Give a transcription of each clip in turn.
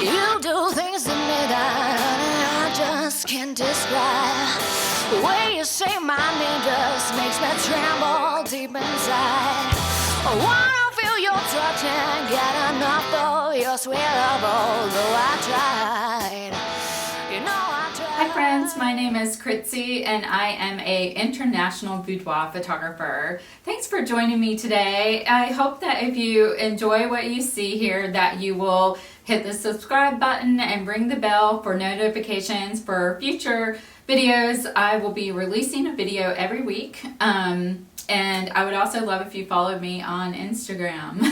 You do things to me that I just can't describe. The way you say my name just makes me tremble deep inside. I wanna feel your touch and get enough of your sweet love, although I tried. You know I tried. Hi friends, my name is Kritzy and I am a international boudoir photographer. Thanks for joining me today. I hope that if you enjoy what you see here that you will hit the subscribe button and ring the bell for notifications for future videos. I will be releasing a video every week. And I would also love if you followed me on Instagram.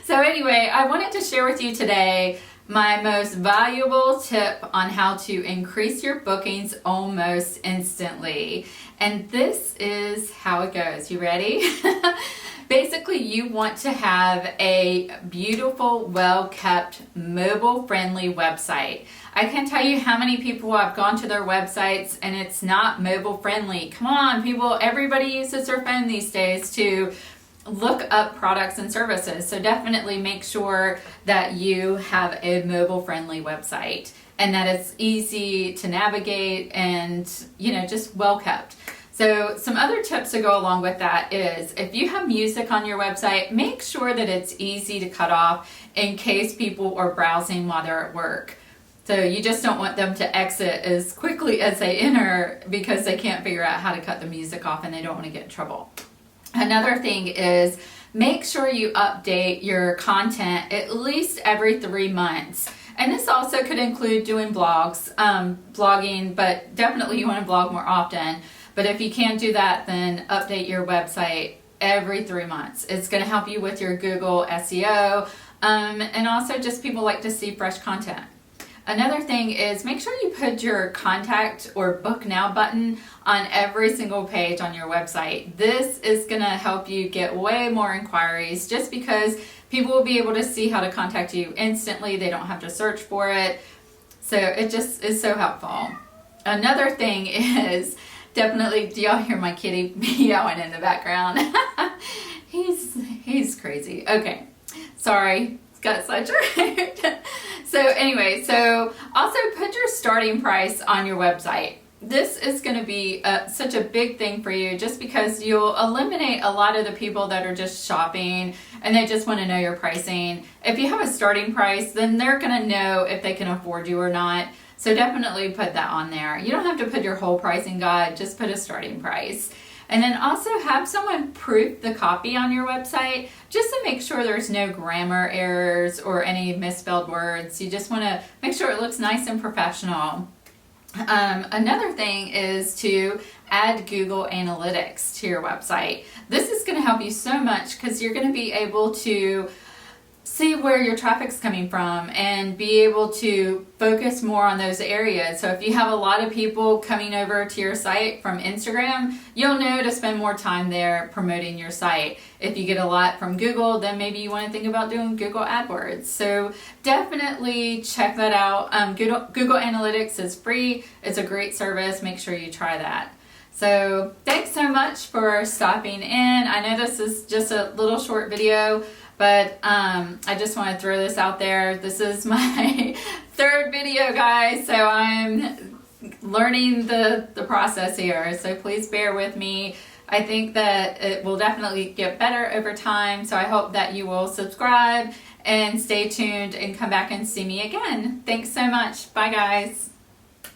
So anyway, I wanted to share with you today my most valuable tip on how to increase your bookings almost instantly. And this is how it goes. You ready? Basically, you want to have a beautiful, well-kept, mobile-friendly website. I can't tell you how many people have gone to their websites and it's not mobile-friendly. Come on, people, everybody uses their phone these days to look up products and services. So definitely make sure that you have a mobile-friendly website and that it's easy to navigate and, you know, just well-kept. So some other tips to go along with that is if you have music on your website, make sure that it's easy to cut off in case people are browsing while they're at work. So you just don't want them to exit as quickly as they enter because they can't figure out how to cut the music off and they don't want to get in trouble. Another thing is make sure you update your content at least every 3 months. And this also could include doing blogs, blogging, but definitely you want to blog more often. But if you can't do that, then update your website every 3 months. It's going to help you with your Google SEO, and also just people like to see fresh content. Another thing is make sure you put your contact or book now button on every single page on your website. This is going to help you get way more inquiries just because people will be able to see how to contact you instantly. They don't have to search for it. So it just is so helpful. Another thing is definitely, do y'all hear my kitty meowing in the background? He's crazy. Okay, sorry, it's got sidetracked. So anyway, so also put your starting price on your website. This is going to be such a big thing for you just because you'll eliminate a lot of the people that are just shopping and they just want to know your pricing. If you have a starting price, then they're going to know if they can afford you or not. So definitely put that on there. You don't have to put your whole pricing guide, just put a starting price. And then also have someone proof the copy on your website just to make sure there's no grammar errors or any misspelled words. You just want to make sure it looks nice and professional. Another thing is to add Google Analytics to your website. This is going to help you so much because you're going to be able to see where your traffic's coming from and be able to focus more on those areas. So if you have a lot of people coming over to your site from Instagram, you'll know to spend more time there promoting your site. If you get a lot from Google, then maybe you want to think about doing Google AdWords. So definitely check that out. Google Analytics is free. It's a great service. Make sure you try that. So thanks so much for stopping in. I know this is just a little short video, but I just want to throw this out there. This is my third video, guys, so I'm learning the process here. So please bear with me. I think that it will definitely get better over time. So I hope that you will subscribe and stay tuned and come back and see me again. Thanks so much. Bye, guys.